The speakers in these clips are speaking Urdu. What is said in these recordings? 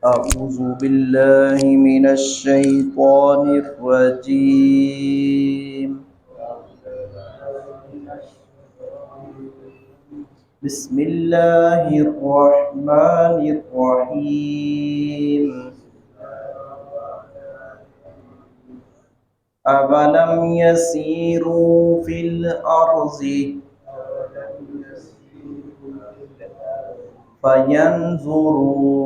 أعوذ بالله من الشيطان الرجيم. بسم الله الرحمن الرحيم. أَوَلَمْ يَسِيرُوا فِي الْأَرْضِ فَيَنْظُرُوا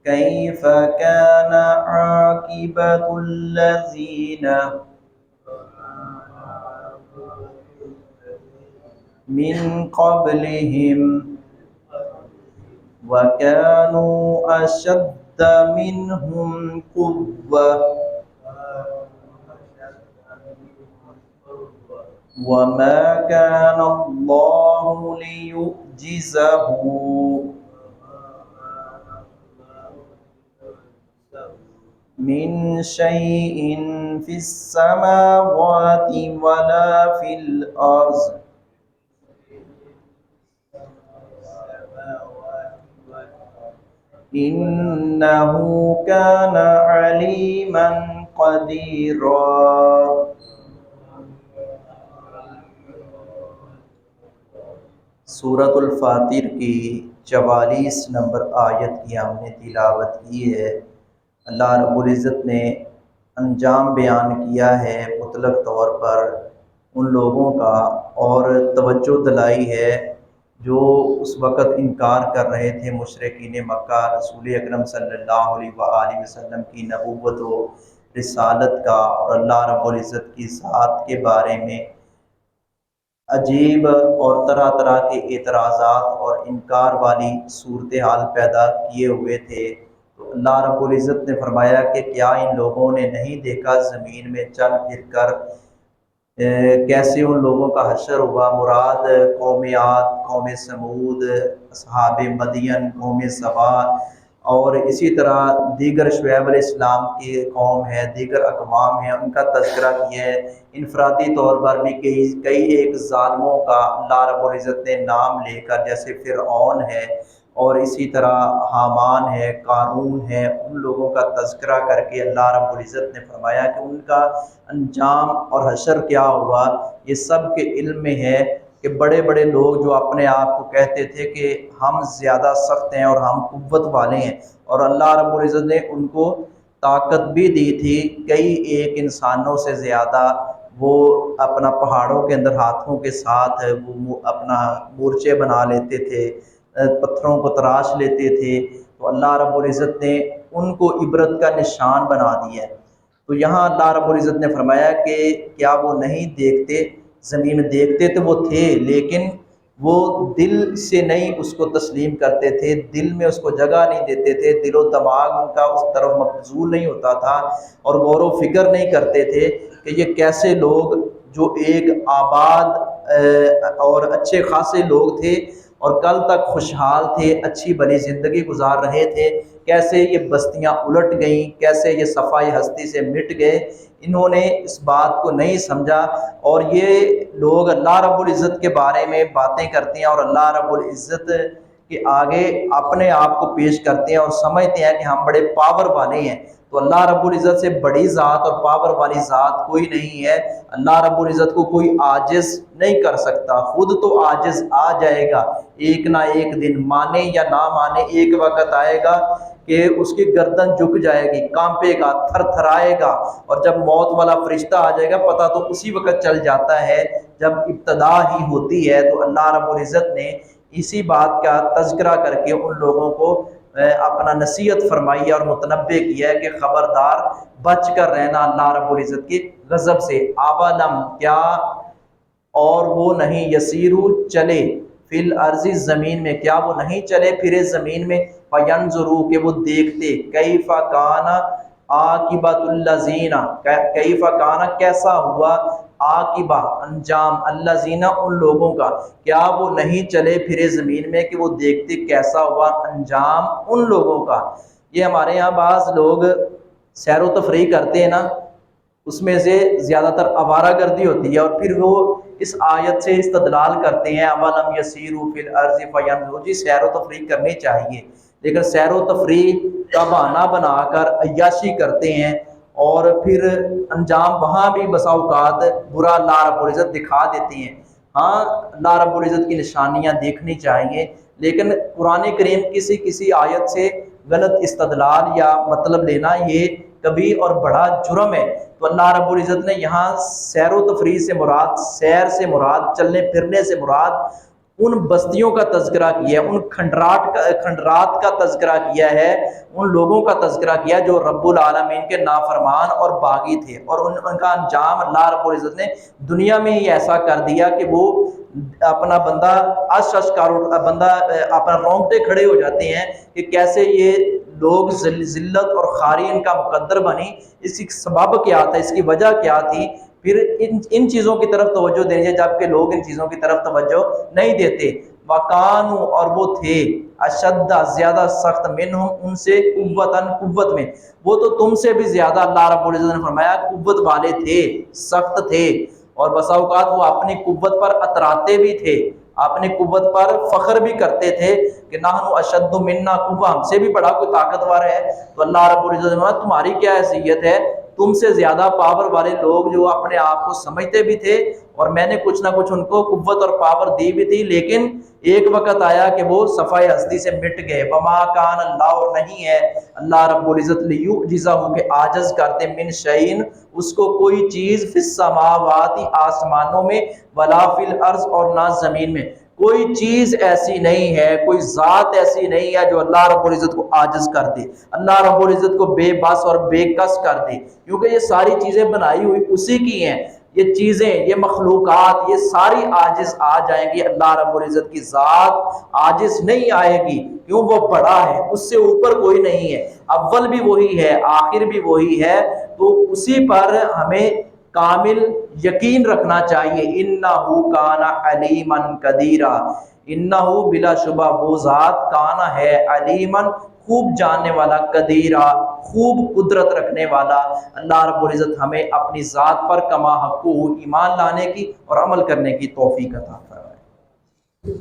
كَيْفَ كَانَ عَاقِبَةُ الَّذِينَ مِنْ قَبْلِهِمْ وَكَانُوا أَشَدَّ مِنْهُمْ قُوَّةً وَمَا كَانَ اللَّهُ لِيُعْجِزَهُ مِنْ شَيْءٍ فِي السَّمَاوَاتِ وَلَا فِي الْأَرْضِ إِنَّهُ كَانَ عَلِيمًا قَدِيرًا. سورۃ الفاتر کی 44 نمبر آیت کی ہم نے تلاوت کی ہے۔ اللہ رب العزت نے انجام بیان کیا ہے مطلق طور پر ان لوگوں کا، اور توجہ دلائی ہے جو اس وقت انکار کر رہے تھے مشرکین مکہ رسول اکرم صلی اللہ علیہ وآلہ وسلم کی نبوت و رسالت کا، اور اللہ رب العزت کی ذات کے بارے میں عجیب اور طرح طرح کے اعتراضات اور انکار والی صورتحال پیدا کیے ہوئے تھے۔ تو اللہ رب العزت نے فرمایا کہ کیا ان لوگوں نے نہیں دیکھا زمین میں چل پھر کر کیسے ان لوگوں کا حشر ہوا؟ مراد قوم عاد، قوم سمود، اصحاب مدین، قوم سبا، اور اسی طرح دیگر شعیب علیہ السلام کی قوم ہے، دیگر اقوام ہیں، ان کا تذکرہ کیا ہے۔ انفرادی طور پر بھی کئی ایک ظالموں کا اللہ رب العزت نے نام لے کر، جیسے فرعون ہے اور اسی طرح حامان ہے، قارون ہے، ان لوگوں کا تذکرہ کر کے اللہ رب العزت نے فرمایا کہ ان کا انجام اور حشر کیا ہوا یہ سب کے علم میں ہے، کہ بڑے بڑے لوگ جو اپنے آپ کو کہتے تھے کہ ہم زیادہ سخت ہیں اور ہم قوت والے ہیں، اور اللہ رب العزت نے ان کو طاقت بھی دی تھی کئی ایک انسانوں سے زیادہ، وہ اپنا پہاڑوں کے اندر ہاتھوں کے ساتھ وہ اپنا مورچے بنا لیتے تھے، پتھروں کو تراش لیتے تھے، تو اللہ رب العزت نے ان کو عبرت کا نشان بنا دیا ہے۔ تو یہاں اللہ رب العزت نے فرمایا کہ کیا وہ نہیں دیکھتے؟ زمین دیکھتے تو وہ تھے، لیکن وہ دل سے نہیں اس کو تسلیم کرتے تھے، دل میں اس کو جگہ نہیں دیتے تھے، دل و دماغ ان کا اس طرف مبذول نہیں ہوتا تھا، اور غور و فکر نہیں کرتے تھے کہ یہ کیسے لوگ جو ایک آباد اور اچھے خاصے لوگ تھے اور کل تک خوشحال تھے، اچھی بھلی زندگی گزار رہے تھے، کیسے یہ بستیاں الٹ گئیں، کیسے یہ صفائی ہستی سے مٹ گئے، انہوں نے اس بات کو نہیں سمجھا۔ اور یہ لوگ اللہ رب العزت کے بارے میں باتیں کرتے ہیں اور اللہ رب العزت کے آگے اپنے آپ کو پیش کرتے ہیں اور سمجھتے ہیں کہ ہم بڑے پاور والے ہیں، تو اللہ رب العزت سے بڑی ذات اور پاور والی ذات کوئی نہیں ہے۔ اللہ رب العزت کو کوئی عاجز نہیں کر سکتا، خود تو عاجز آ جائے گا ایک نہ ایک دن، مانے یا نہ مانے، ایک وقت آئے گا کہ اس کی گردن جھک جائے گی، کانپے گا، تھر تھرائے گا، اور جب موت والا فرشتہ آ جائے گا پتہ تو اسی وقت چل جاتا ہے جب ابتدا ہی ہوتی ہے۔ تو اللہ رب العزت نے اسی بات کا تذکرہ کر کے ان لوگوں کو اپنا نصیحت فرمائی اور متنبہ کیا ہے کہ خبردار بچ کر رہنا اللہ رب العزت کی غضب سے۔ اولم، کیا اور وہ نہیں، یسیرو چلے، فی الارض زمین میں، کیا وہ نہیں چلے پھرے زمین میں، فینظروا کہ وہ دیکھتے، کیف کان عاقبۃ الذین، کیف کان کیسا ہوا، عاقبہ انجام، الذین ان لوگوں کا، کیا وہ نہیں چلے پھرے زمین میں کہ وہ دیکھتے کیسا ہوا انجام ان لوگوں کا۔ یہ ہمارے یہاں بعض لوگ سیر و تفریح کرتے ہیں نا، اس میں سے زیادہ تر آوارہ گردی ہوتی ہے، اور پھر وہ اس آیت سے استدلال کرتے ہیں اولم یسیروا فی الارض فینظروا، جی سیر و تفریح کرنی چاہیے، لیکن سیر و تفریح کا بہانہ بنا کر عیاشی کرتے ہیں، اور پھر انجام وہاں بھی بسا اوقات برا اللہ رب العزت دکھا دیتے ہیں۔ ہاں، اللہ رب العزت کی نشانیاں دیکھنی چاہیے، لیکن قرآن کریم کسی آیت سے غلط استدلال یا مطلب لینا یہ کبھی اور بڑا جرم ہے۔ تو اللہ رب العزت نے یہاں سیر و تفریح سے مراد، سیر سے مراد، چلنے پھرنے سے مراد ان بستیوں کا تذکرہ کیا ہے، ان کھنڈرات کا تذکرہ کیا ہے، ان لوگوں کا تذکرہ کیا جو رب العالمین کے نافرمان اور باغی تھے، اور ان کا انجام اللہ رب العزت نے دنیا میں ہی ایسا کر دیا کہ وہ اپنا بندہ بندہ اپنا رونگٹے کھڑے ہو جاتے ہیں کہ کیسے یہ لوگ ذلت اور خواری ان کا مقدر بنی، اس کی سبب کیا تھا، اس کی وجہ کیا تھی۔ پھر ان چیزوں کی طرف توجہ دینی ہے، جبکہ لوگ ان چیزوں کی طرف توجہ نہیں دیتے۔ وَقَانُوا، اور وہ تھے، اشد، زیادہ سخت، منہم، ان سے، قوتاً، قوت میں، وہ تو تم سے بھی زیادہ اللہ رب العزت نے فرمایا قوت والے تھے، سخت تھے، اور بسا اوقات وہ اپنی قوت پر اتراتے بھی تھے، اپنی قوت پر فخر بھی کرتے تھے کہ نحن اشد منا قوہ، ہم سے بھی بڑا کوئی طاقتور ہے۔ تو اللہ رب العزت نے فرمایا تمہاری کیا حیثیت ہے، تم سے زیادہ پاور والے لوگ جو اپنے آپ کو سمجھتے بھی تھے، اور میں نے کچھ نہ کچھ ان کو قوت اور پاور دی بھی تھی، لیکن ایک وقت آیا کہ وہ صفحہ ہستی سے مٹ گئے۔ وما کان اللہ، اور نہیں ہے اللہ رب العزت لیعجزہ کہ عاجز کرتے، من شیء، اس کو کوئی چیز، فی السماوات، آسمانوں میں، ولا فی الارض، اور نہ زمین میں، کوئی چیز ایسی نہیں ہے، کوئی ذات ایسی نہیں ہے جو اللہ رب العزت کو عاجز کر دے، اللہ رب العزت کو بے بس اور بے کس کر دے، کیونکہ یہ ساری چیزیں بنائی ہوئی اسی کی ہیں۔ یہ چیزیں، یہ مخلوقات، یہ ساری عاجز آ جائیں گی، اللہ رب العزت کی ذات عاجز نہیں آئے گی، کیوں؟ وہ بڑا ہے، اس سے اوپر کوئی نہیں ہے، اول بھی وہی ہے، آخر بھی وہی ہے، تو اسی پر ہمیں کامل یقین رکھنا چاہیے۔ انہ کان علیما قدیرا، انہ بلا شبہ وہ ذات، کانا ہے، علیما خوب جاننے والا، قدیرا خوب قدرت رکھنے والا۔ اللہ رب العزت ہمیں اپنی ذات پر کما حقہ ایمان لانے کی اور عمل کرنے کی توفیق عطا فرمائے۔